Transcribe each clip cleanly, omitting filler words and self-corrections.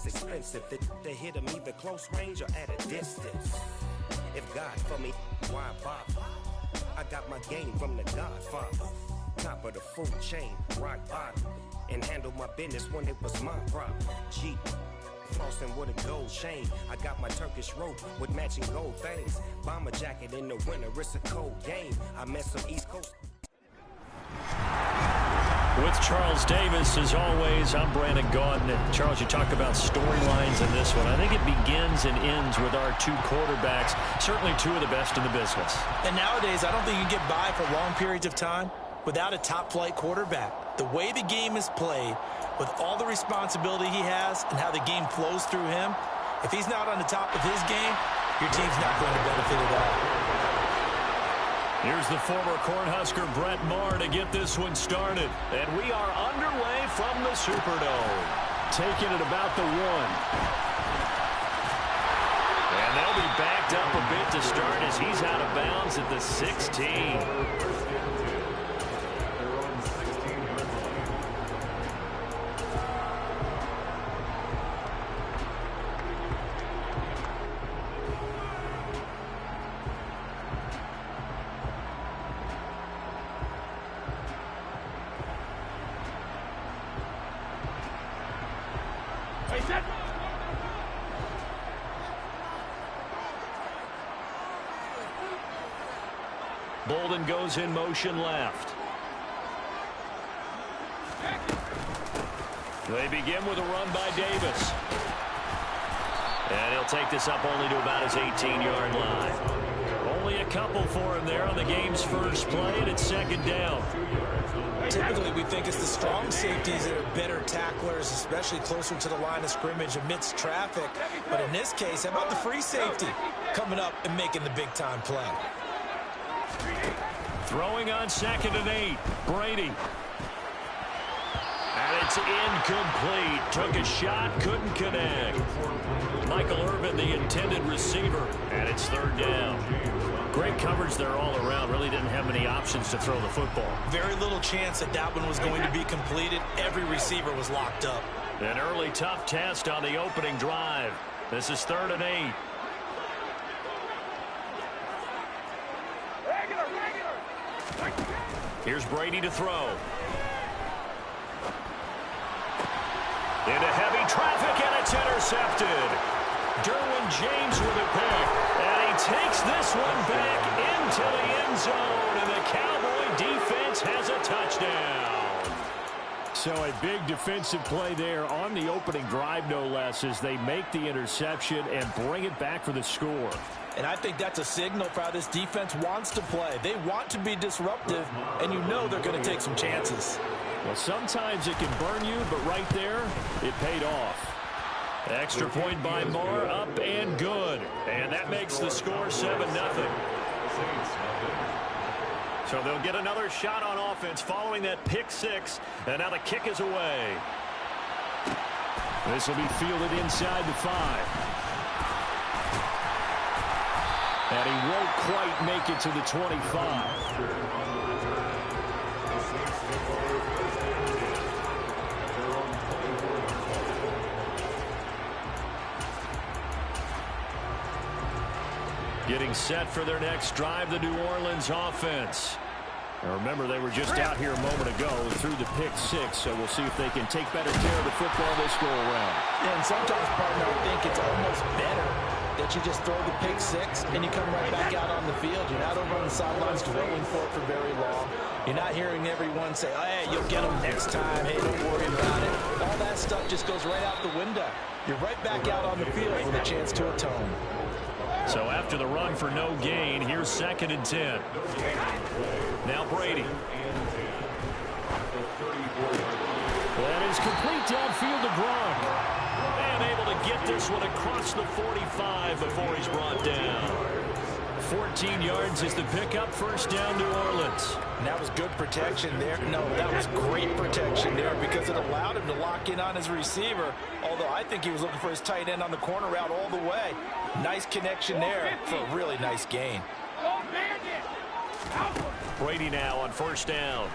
it's expensive. They hit them either close range or at a distance. If God for me, why bother? I got my game from the Godfather. Top of the food chain, rock bottom. And handle my business when it was my problem. Jeep, flossing with a gold chain. I got my Turkish rope with matching gold things. Bomber jacket in the winter, it's a cold game. I met some East Coast. With Charles Davis, as always, I'm Brandon Gaudin. And Charles, you talk about storylines in this one. I think it begins and ends with our two quarterbacks, certainly two of the best in the business. And nowadays, I don't think you can get by for long periods of time without a top-flight quarterback. The way the game is played, with all the responsibility he has and how the game flows through him, if he's not on the top of his game, your team's not going to benefit at all. Here's the former Cornhusker Brett Maher to get this one started. And we are underway from the Superdome. Taking it about the 1. And they'll be backed up a bit to start as he's out of bounds at the 16. Bolden goes in motion left. They begin with a run by Davis. And he'll take this up only to about his 18-yard line. Only a couple for him there on the game's first play, and it's second down. Typically, we think it's the strong safeties that are better tacklers, especially closer to the line of scrimmage amidst traffic. But in this case, how about the free safety coming up and making the big-time play? Throwing on 2nd and 8. Brady. And it's incomplete. Took a shot, couldn't connect. Michael Irvin, the intended receiver, and it's 3rd down. Great coverage there all around. Really didn't have many options to throw the football. Very little chance that that one was going to be completed. Every receiver was locked up. An early tough test on the opening drive. This is 3rd and 8. Here's Brady to throw. Into heavy traffic, and it's intercepted. Derwin James with a pick. And he takes this one back into the end zone. And the Cowboy defense has a touchdown. So a big defensive play there on the opening drive, no less, as they make the interception and bring it back for the score. And I think that's a signal for how this defense wants to play. They want to be disruptive, and you know they're going to take some chances. Well, sometimes it can burn you, but right there, it paid off. Extra point by Maher, up and good. And that makes the score 7-0. So they'll get another shot on offense following that pick 6, and now the kick is away. This will be fielded inside the 5. And he won't quite make it to the 25. Getting set for their next drive, the New Orleans offense. Now remember, they were just out here a moment ago through the pick 6, so we'll see if they can take better care of the football this go-around. Yeah, and sometimes, partner, I think it's almost better that you just throw the pick 6 and you come right back out on the field. You're not over on the sidelines dwelling for it for very long. You're not hearing everyone say, oh, hey, you'll get them next time. Hey, don't worry about it. All that stuff just goes right out the window. You're right back out on the field with a chance to atone. So after the run for no gain, here's 2nd and 10. Now Brady. That is complete downfield to Gronk. And able to get this one across the 45 before he's brought down. 14 yards is the pickup. 1st down, New Orleans. And that was good protection there. No, that was great protection there because it allowed him to lock in on his receiver. Although I think he was looking for his tight end on the corner route all the way. Nice connection there for a really nice gain. Brady now on 1st down.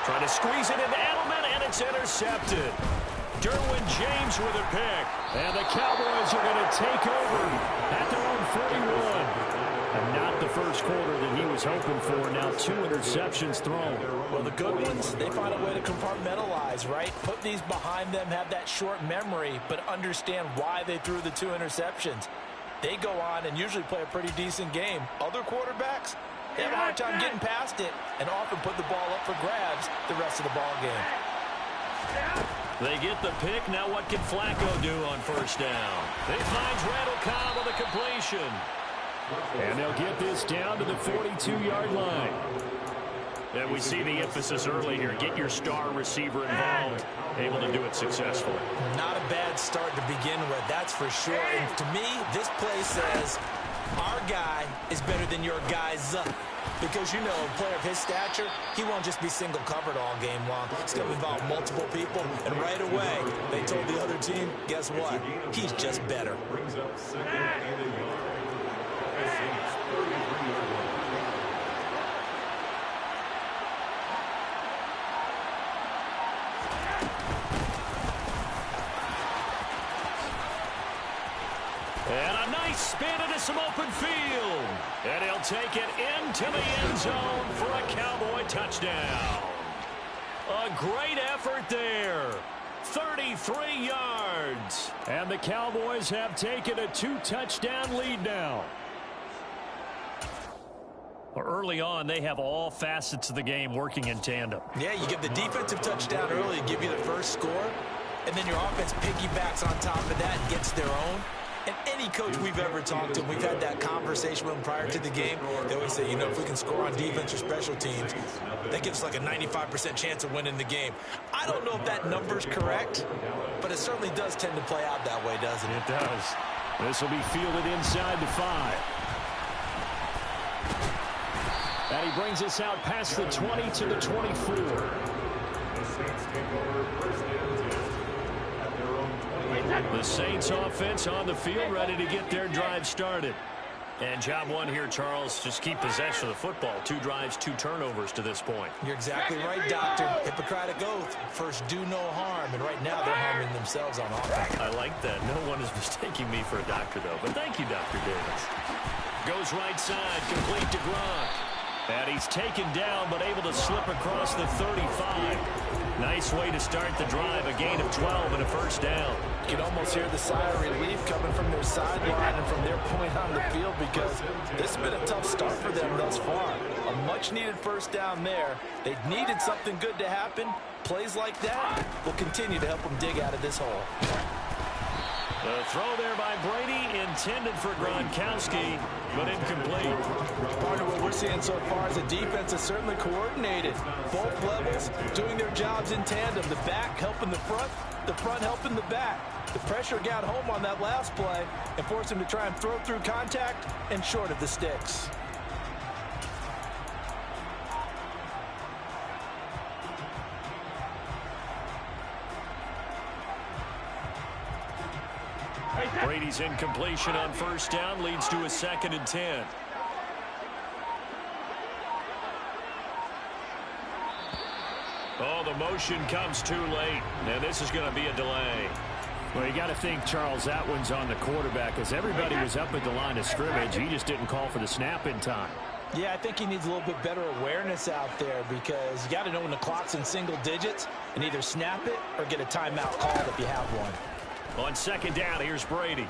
Trying to squeeze it into Edelman, and That's intercepted. Derwin James with a pick. And the Cowboys are going to take over at their own 41. And not the first quarter that he was hoping for. Now 2 interceptions thrown. Well, the good ones, they find a way to compartmentalize, right? Put these behind them, have that short memory, but understand why they threw the 2 interceptions. They go on and usually play a pretty decent game. Other quarterbacks, they have a hard time getting past it and often put the ball up for grabs the rest of the ball game. They get the pick. Now what can Flacco do on first down? He finds Randall Cobb on the completion. And they'll get this down to the 42-yard line. And we see the emphasis early here. Get your star receiver involved. Able to do it successfully. Not a bad start to begin with, that's for sure. And to me, this play says, our guy is better than your guy's. Because, you know, a player of his stature, he won't just be single covered all game long. It's going to involve multiple people. And right away, they told the other team, guess what? He's just better. And a nice spin into some open field. And he'll take it into the end zone for a Cowboy touchdown. A great effort there. 33 yards. And the Cowboys have taken a 2-touchdown lead now. Early on, they have all facets of the game working in tandem. Yeah, you give the defensive touchdown early to give you the first score, and then your offense piggybacks on top of that and gets their own. And any coach we've ever talked to, we've had that conversation with them prior to the game. They always say, you know, if we can score on defense or special teams, that gives us like a 95% chance of winning the game. I don't know if that number's correct, but it certainly does tend to play out that way, doesn't it? It does. This will be fielded inside the 5. And he brings us out past the 20 to the 24. The Saints offense on the field, ready to get their drive started. And job one here, Charles, just keep possession of the football. 2 drives, 2 turnovers to this point. You're exactly right, Doctor. Hippocratic oath. First, do no harm. And right now, they're harming themselves on offense. I like that. No one is mistaking me for a doctor, though. But thank you, Dr. Davis. Goes right side, complete to Gronk. And he's taken down, but able to slip across the 35. Nice way to start the drive. A gain of 12 and a first down. You can almost hear the sigh of relief coming from their sideline and from their point on the field, because this has been a tough start for them thus far. A much-needed first down there. They needed something good to happen. Plays like that will continue to help them dig out of this hole. The throw there by Brady, intended for Gronkowski, but incomplete. Part of what we're seeing so far is the defense is certainly coordinated. Both levels doing their jobs in tandem. The back helping the front helping the back. The pressure got home on that last play and forced him to try and throw through contact and short of the sticks. Brady's incompletion on first down leads to a 2nd and 10. Oh, the motion comes too late, and this is going to be a delay. Well, you got to think, Charles, that one's on the quarterback, as everybody was up at the line of scrimmage. He just didn't call for the snap in time. Yeah, I think he needs a little bit better awareness out there, because you got to know when the clock's in single digits and either snap it or get a timeout called if you have one. On 2nd down, here's Brady.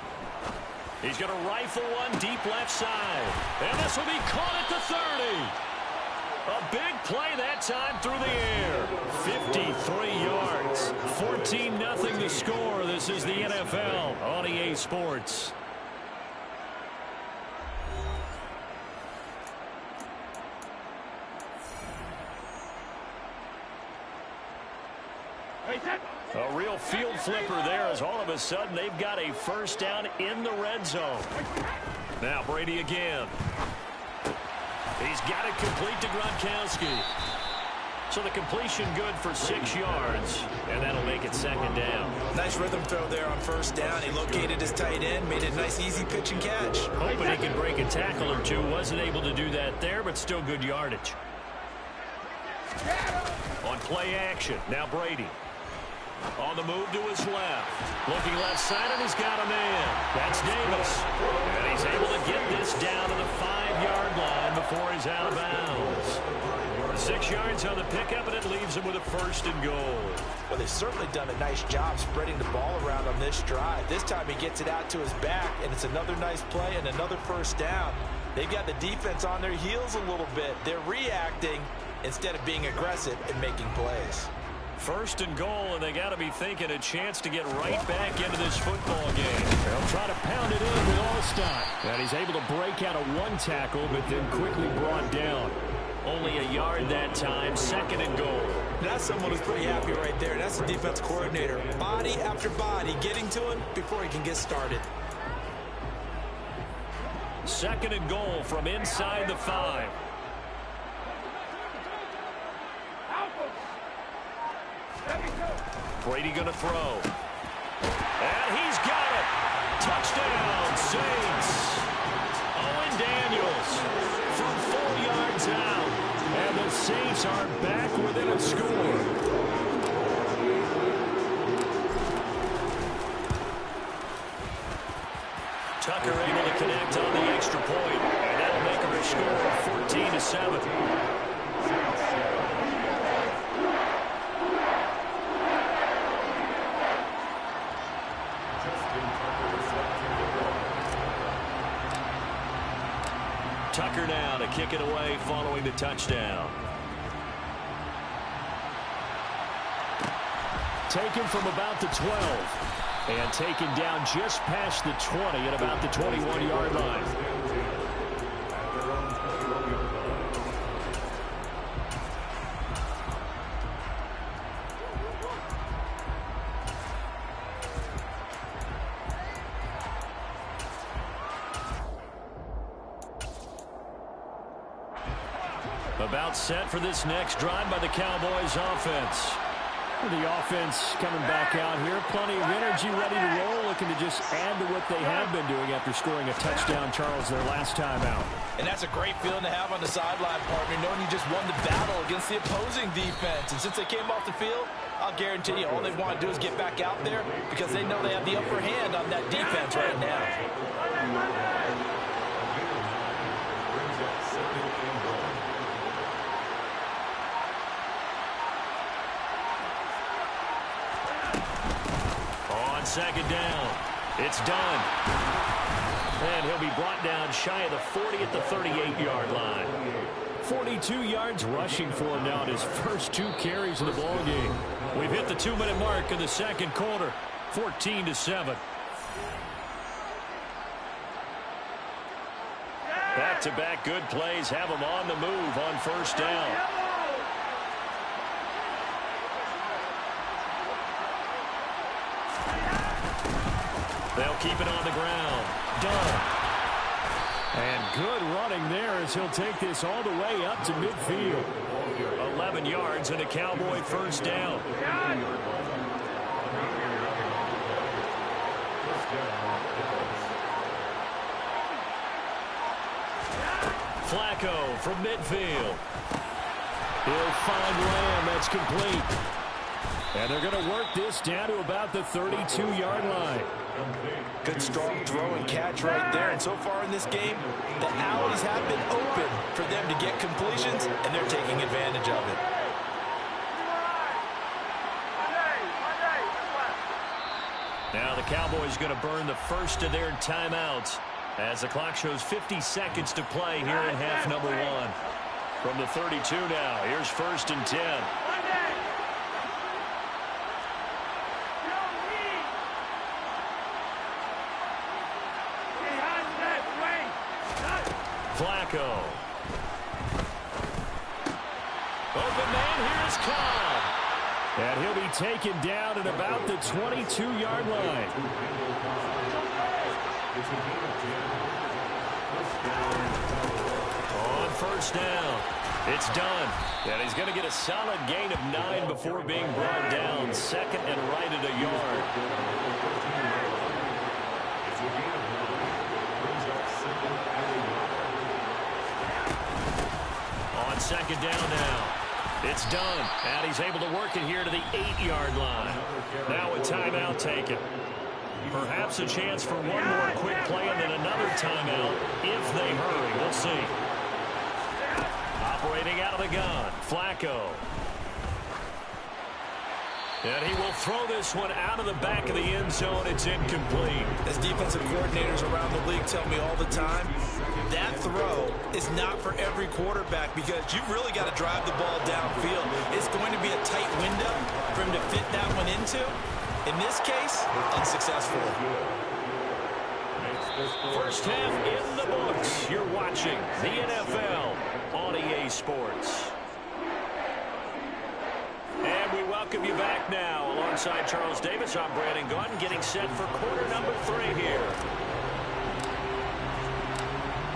He's going to rifle one deep left side. And this will be caught at the 30. A big play that time through the air. 53 yards. 14-0 the score. This is the NFL on EA Sports. A real field flipper there, as all of a sudden they've got a first down in the red zone. Now Brady again. He's got it complete to Gronkowski. So the completion good for 6 yards, and that'll make it 2nd down. Nice rhythm throw there on first down. He located his tight end, made it a nice easy pitch and catch. Hoping he could break a tackle or two. Wasn't able to do that there, but still good yardage. On play action, now Brady. On the move to his left. Looking left side, and he's got a man. That's Davis. And he's able to get this down to the 5-yard line before he's out of bounds. 6 yards on the pickup, and it leaves him with a 1st and goal. Well, they've certainly done a nice job spreading the ball around on this drive. This time he gets it out to his back, and it's another nice play and another 1st down. They've got the defense on their heels a little bit. They're reacting instead of being aggressive and making plays. 1st and goal, and they got to be thinking a chance to get right back into this football game. They'll try to pound it in with Allstott. And he's able to break out of 1 tackle, but then quickly brought down. Only a yard that time, 2nd and goal. That's someone who's pretty happy right there. That's the defense coordinator. Body after body getting to him before he can get started. 2nd and goal from inside the 5. Brady going to throw. And he's got it. Touchdown, Saints. Owen Daniels from 4 yards out. And the Saints are back within a score. Tucker able to connect on the extra point. And that'll make him a score of 14-7. Tucker now to kick it away following the touchdown. Taken from about the 12. And taken down just past the 20 at about the 21-yard line. About set for this next drive by the Cowboys offense. The offense coming back out here. Plenty of energy, ready to roll, looking to just add to what they have been doing after scoring a touchdown, Charles, their last time out. And that's a great feeling to have on the sideline, partner, knowing you just won the battle against the opposing defense. And since they came off the field, I'll guarantee you all they want to do is get back out there because they know they have the upper hand on that defense right now. On 2nd down, it's done. And he'll be brought down shy of the 40 at the 38-yard line. 42 yards rushing for him now in his first 2 carries of the ball game. We've hit the 2-minute mark in the 2nd quarter, 14-7. Back-to-back good plays have him on the move on 1st down. They'll keep it on the ground. Done. And good running there as he'll take this all the way up to midfield. 11 yards and a Cowboy 1st down. Flacco from midfield. He'll find Lamb. That's complete. And they're going to work this down to about the 32-yard line. Good strong throw and catch right there. And so far in this game, the alleys have been open for them to get completions, and they're taking advantage of it. Now the Cowboys going to burn the first of their timeouts as the clock shows 50 seconds to play here in half number 1. From the 32 now, here's 1st and 10. Flacco. Open man, here's Cobb. And he'll be taken down at about the 22-yard line. On 1st down, it's done. And he's going to get a solid gain of 9 before being brought down. 2nd and right at a yard. On 2nd down now. It's done, and he's able to work it here to the 8-yard line. Now a timeout taken. Perhaps a chance for one more quick play and then another timeout if they hurry. We'll see. Operating out of the gun, Flacco. And he will throw this one out of the back of the end zone. It's incomplete. As defensive coordinators around the league tell me all the time, that throw is not for every quarterback because you've really got to drive the ball downfield. It's going to be a tight window for him to fit that one into. In this case, unsuccessful. First half in the books. You're watching the NFL on EA Sports. And we welcome you back now. Alongside Charles Davis, I'm Brandon Gunn, getting set for quarter number 3 here.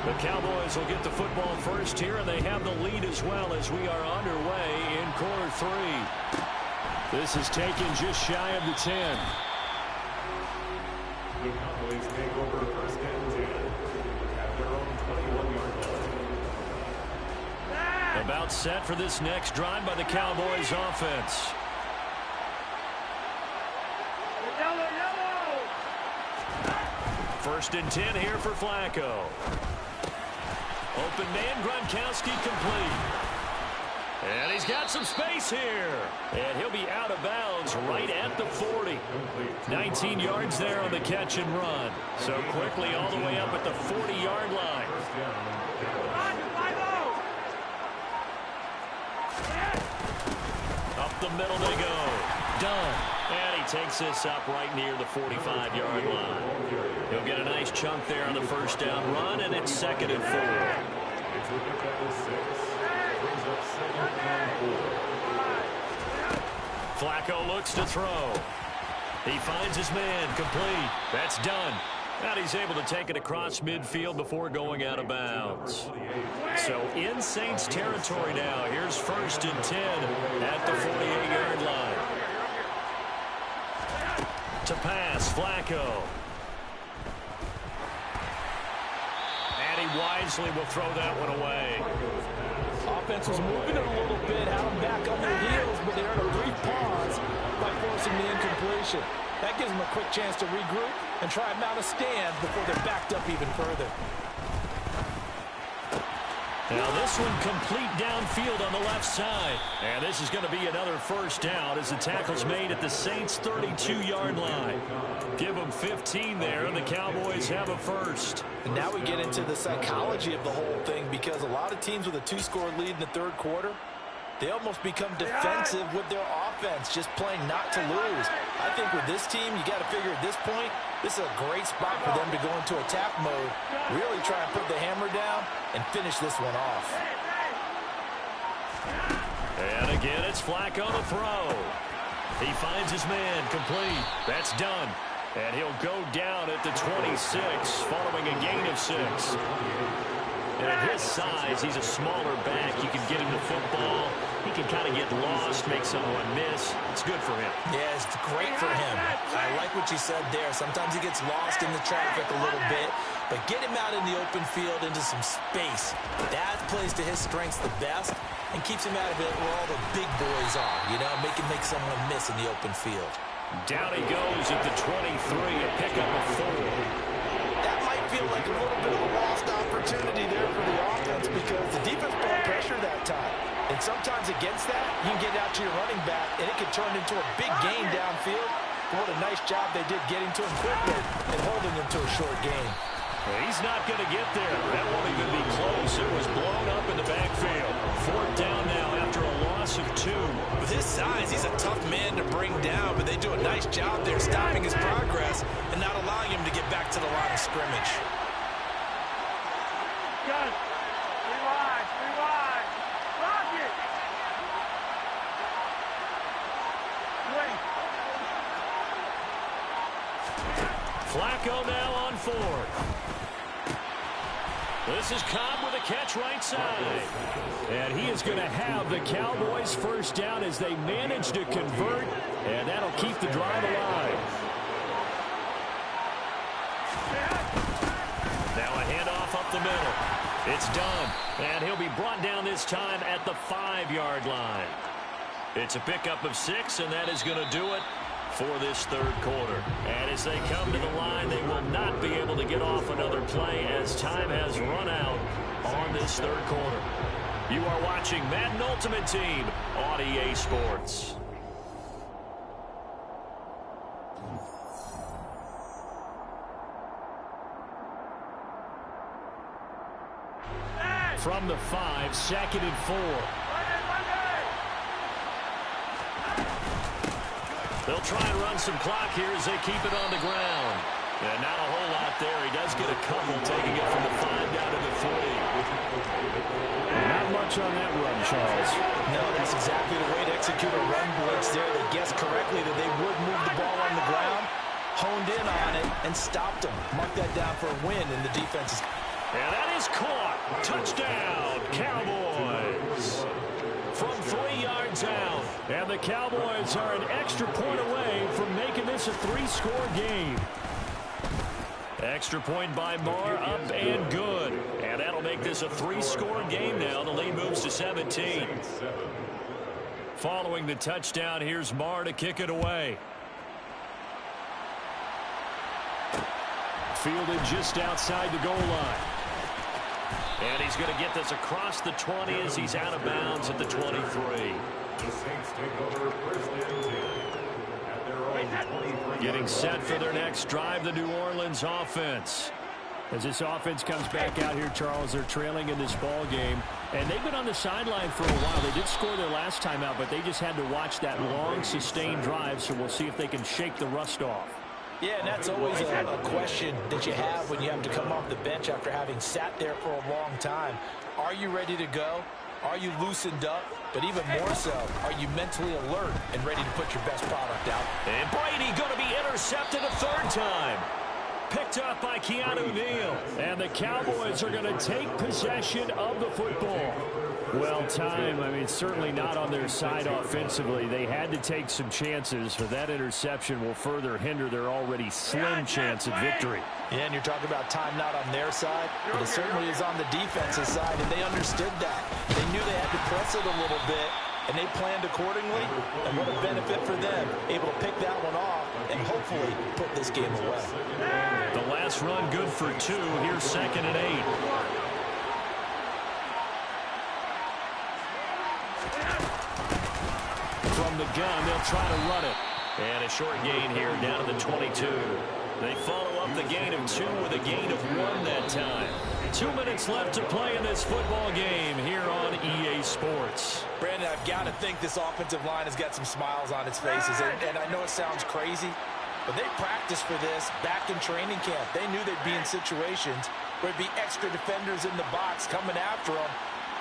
The Cowboys will get the football first here, and they have the lead as well as we are underway in quarter 3. This is taken just shy of the 10. The Cowboys take over first and 10 at their own 21-yard line. About set for this next drive by the Cowboys offense. First and 10 here for Flacco. Open man, Gronkowski complete. And he's got some space here. And he'll be out of bounds right at the 40. 19 yards there on the catch and run. So quickly all the way up at the 40-yard line. Up the middle they go. Done. And he takes this up right near the 45-yard line. He'll get a nice chunk there on the first down run, and it's 2nd and 4. Flacco looks to throw. He finds his man complete. That's done. And he's able to take it across midfield before going out of bounds. So in Saints territory now. Here's 1st and 10 at the 48-yard line. To pass, Flacco. And he wisely will throw that one away. Offense was moving it a little bit, had them back on their heels, but they earned a brief pause by forcing the incompletion. That gives them a quick chance to regroup and try and mount a stand before they're backed up even further. Now this one complete downfield on the left side. And this is going to be another first down as the tackle's made at the Saints' 32-yard line. Give them 15 there, and the Cowboys have a first. And now we get into the psychology of the whole thing because a lot of teams with a 2-score lead in the 3rd quarter, they almost become defensive with their offense, just playing not to lose. I think with this team, you got to figure at this point, this is a great spot for them to go into attack mode, really try and put the hammer down and finish this one off. And again, it's Flacco to throw. He finds his man complete. That's done. And he'll go down at the 26 following a gain of 6. And at his size, he's a smaller back. You can get him the football. He can kind of get lost, make someone miss. It's good for him. Yeah, it's great for him. I like what you said there. Sometimes he gets lost in the traffic a little bit, but get him out in the open field into some space. That plays to his strengths the best and keeps him out of it where all the big boys are, you know, make someone miss in the open field. Down he goes at the 23, a pickup of 4. That might feel like a little bit of a lost opportunity there for the offense because the defense brought pressure that time. And sometimes against that, you can get out to your running back, and it can turn into a big gain downfield. But what a nice job they did getting to him quickly and holding him to a short gain. Well, he's not going to get there. That won't even be close. It was blown up in the backfield. 4th down now after a loss of 2. With his size, he's a tough man to bring down, but they do a nice job there stopping his progress and not allowing him to get back to the line of scrimmage. Good. Rewind. Lock it. Wait. Flacco now on 4th. This is Cobb with a catch right side. And he is going to have the Cowboys first down as they manage to convert, and that'll keep the drive alive. Now a handoff up the middle. It's done, and he'll be brought down this time at the 5-yard line. It's a pickup of 6, and that is going to do it for this third quarter. And as they come to the line, they will not be able to get off another play as time has run out on this third quarter. You are watching Madden Ultimate Team on EA Sports. From the 5, 2nd and 4. They'll try and run some clock here as they keep it on the ground. And not a whole lot there. He does get a couple, taking it from the 5 down to the 3. Not much on that run, Charles. No, that's exactly the way to execute a run blitz there. They guessed correctly that they would move the ball on the ground, honed in on it, and stopped them. Mark that down for a win in the defense's. And that is caught. Touchdown, Cowboys. From 3 yards out. And the Cowboys are an extra point away from making this a 3-score game. Extra point by Marr, up and good. And that'll make this a 3-score game now. The lead moves to 17. Following the touchdown, here's Marr to kick it away. Fielded just outside the goal line. And he's going to get this across the 20 as he's out of bounds at the 23. The Saints take over first and 10 at their own 23. Getting set for their next drive, the New Orleans offense. As this offense comes back out here, Charles, they're trailing in this ball game. And they've been on the sideline for a while. They did score their last time out, but they just had to watch that long, sustained drive. So we'll see if they can shake the rust off. Yeah, and that's always a question that you have when you have to come off the bench after having sat there for a long time. Are you ready to go? Are you loosened up? But even more so, are you mentally alert and ready to put your best product out? And Brady going to be intercepted a 3rd time. Picked up by Keanu Neal. And the Cowboys are going to take possession of the football. Well timed. I mean, certainly not on their side offensively. They had to take some chances, for that interception will further hinder their already slim chance at victory. Yeah, and you're talking about time not on their side, but it certainly is on the defensive side, and they understood that. They knew they had to press it a little bit, and they planned accordingly, and what a benefit for them, able to pick that one off and hopefully put this game away. The last run good for 2. Here's 2nd and 8. From the gun, they'll try to run it. And a short gain here down to the 22. They follow up the gain of 2 with a gain of 1 that time. 2 minutes left to play in this football game here on EA Sports. Brandon, I've got to think this offensive line has got some smiles on its faces. And I know it sounds crazy, but they practiced for this back in training camp. They knew they'd be in situations where there'd be extra defenders in the box coming after them,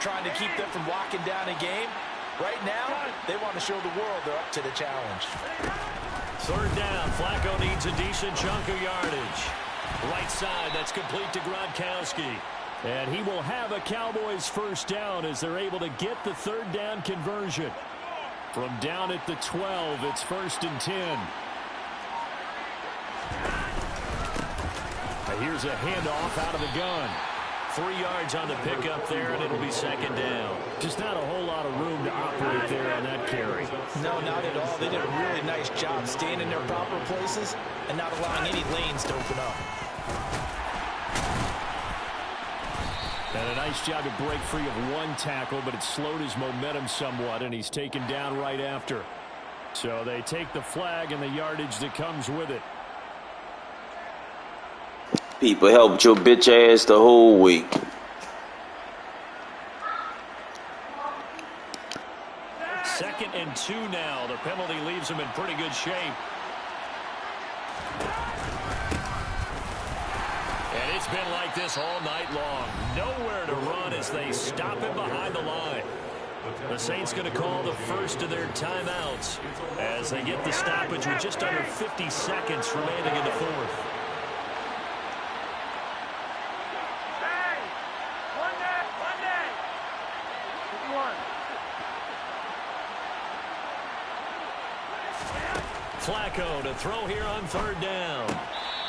trying to keep them from locking down a game. Right now, they want to show the world they're up to the challenge. 3rd down. Flacco needs a decent chunk of yardage. Right side, that's complete to Gronkowski. And he will have a Cowboys 1st down as they're able to get the 3rd down conversion. From down at the 12, it's 1st and 10. Now here's a handoff out of the gun. 3 yards on the pickup there, and it'll be 2nd down. Just not a whole lot of room to operate there on that carry. No, not at all. They did a really nice job staying in their proper places and not allowing any lanes to open up. And a nice job to break free of 1 tackle, but it slowed his momentum somewhat, and he's taken down right after. So they take the flag and the yardage that comes with it. People helped your bitch ass the whole week. Second and 2 now. The penalty leaves them in pretty good shape. And it's been like this all night long. Nowhere to run as they stop him behind the line. The Saints going to call the first of their timeouts as they get the stoppage with just under 50 seconds remaining in the 4th. Flacco to throw here on 3rd down.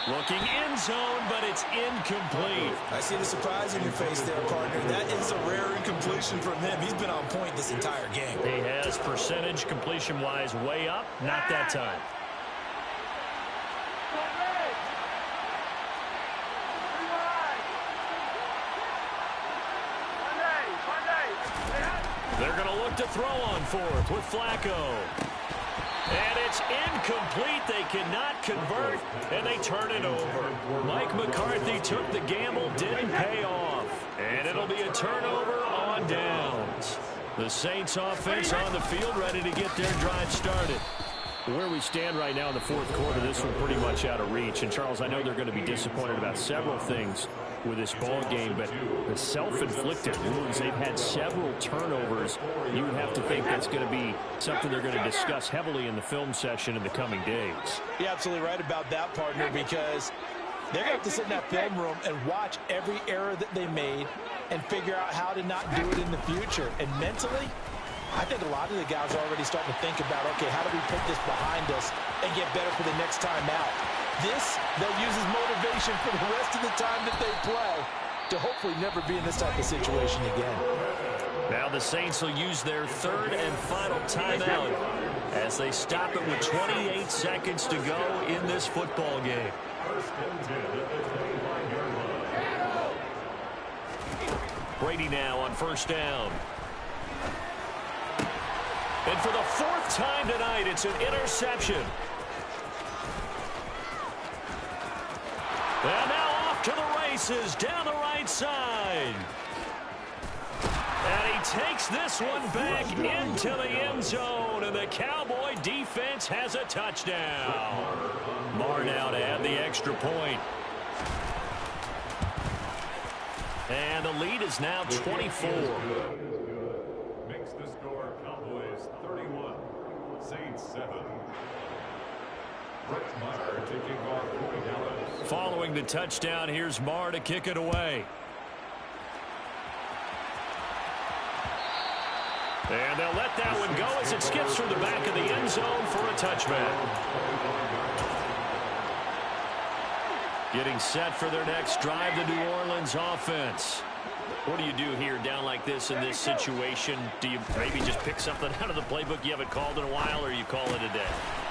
Looking end zone, but it's incomplete. I see the surprise in your face there, partner. That is a rare incompletion from him. He's been on point this entire game. He has percentage completion-wise way up. Not that time. They're going to look to throw on fourth with Flacco. And it's incomplete. They cannot convert, and they turn it over. Mike McCarthy took the gamble, didn't pay off. And it'll be a turnover on downs. The Saints offense on the field ready to get their drive started. Where we stand right now in the fourth quarter, this one pretty much out of reach. And, Charles, I know they're going to be disappointed about several things with this ball game, but the self-inflicted wounds, they've had several turnovers. You would have to think that's going to be something they're going to discuss heavily in the film session in the coming days. You're absolutely right about that, partner, because they're going to have to sit in that film room and watch every error that they made and figure out how to not do it in the future. And mentally, I think a lot of the guys are already starting to think about, okay, how do we put this behind us and get better for the next time out? This, they'll use as motivation for the rest of the time that they play to hopefully never be in this type of situation again. Now the Saints will use their third and final timeout as they stop it with 28 seconds to go in this football game. Brady now on first down. And for the fourth time tonight, it's an interception. And now off to the races down the right side. And he takes this one back into the end zone, and the Cowboy defense has a touchdown. Marr now to add the extra point. And the lead is now 24. Makes the score Cowboys 31, Saints 7. Brett Maher taking off for Dallas. Following the touchdown, here's Marr to kick it away. And they'll let that one go as it skips through the back of the end zone for a touchback. Getting set for their next drive, the New Orleans offense. What do you do here down like this in this situation? Do you maybe just pick something out of the playbook you haven't called in a while, or you call it a day?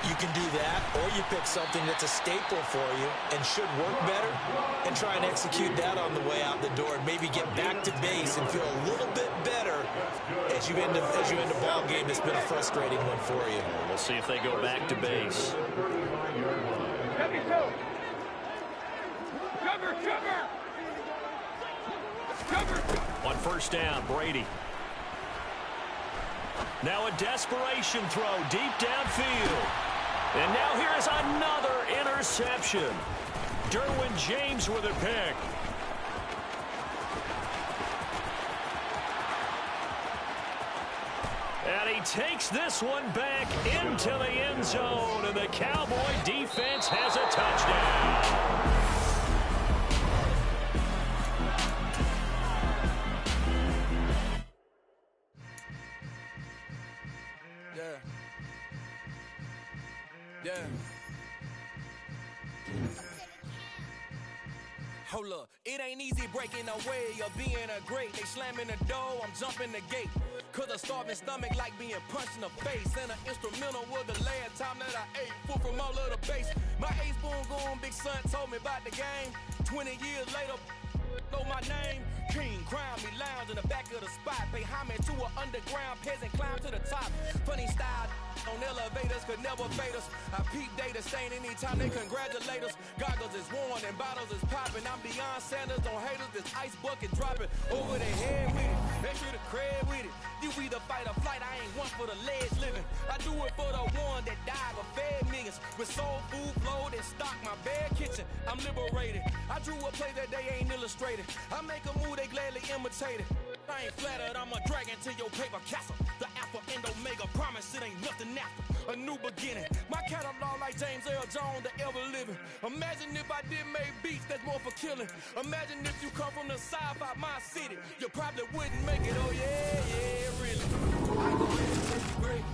You can do that, or you pick something that's a staple for you and should work better and try and execute that on the way out the door and maybe get back to base and feel a little bit better as you end a ball game that's been a frustrating one for you. We'll see if they go back to base. On first down, Brady. Now a desperation throw deep downfield. And now here is another interception. Derwin James with a pick. And he takes this one back into the end zone, and the Cowboy defense has a touchdown. Hold up, it ain't easy breaking away or being a great. They slamming the door, I'm jumping the gate. Cause a starving stomach like being punched in the face. And an instrumental was the last time that I ate. Food from all of the base. My ace spoon going, big son told me about the game. 20 years later, know my name. King, crown me, lounge in the back of the spot. Pay homage to an underground peasant, climb to the top. Funny style on elevators could never fade us. I peep data stain anytime they congratulate us. Goggles is worn and bottles is popping. I'm beyond Sanders, don't haters. This ice bucket dropping over their head with it. Extra the cred with it. You either fight or flight. I ain't one for the ledge living. I do it for the one that died or fed millions. With soul food flowed and stock my bad kitchen. I'm liberated. I drew a play that they ain't illustrated. I make a move they gladly imitated. I ain't flattered, I'm a dragon to your paper castle. The alpha and omega, promise it ain't nothing after. A new beginning. My catalog like James Earl Jones, the ever living. Imagine if I did make beats that's more for killing. Imagine if you come from the south out my city. You probably wouldn't make it, oh yeah, really. I go extra for the great.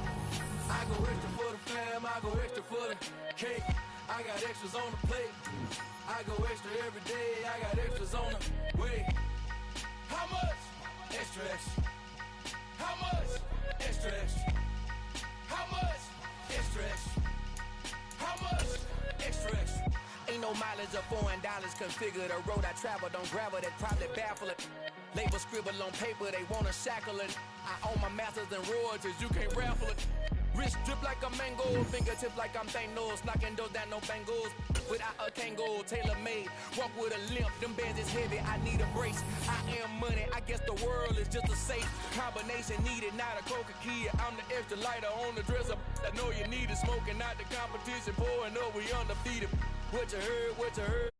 I go extra for the fam, I go extra for the cake. I got extras on the plate. I go extra every day. I got extras on the way. How much? Extra, extra. How much? Extra, extra. How much? Extra, extra. How much? Extra, extra. Ain't no mileage of $4 configure the road I travel. Don't gravel, that probably baffle it. Label scribble on paper, they wanna shackle it. I own my masters and royalties, you can't raffle it. Wrist drip like a mango, fingertips like I'm Thanos. Knocking those down, no bangles. Without a Kango, tailor-made. Walk with a limp, them bands is heavy, I need a brace. I am money, I guess the world is just a safe combination needed, not a coca key. I'm the extra lighter on the dresser. I know you need it, smoking out the competition, pouring up, we undefeated. What you heard, what you heard.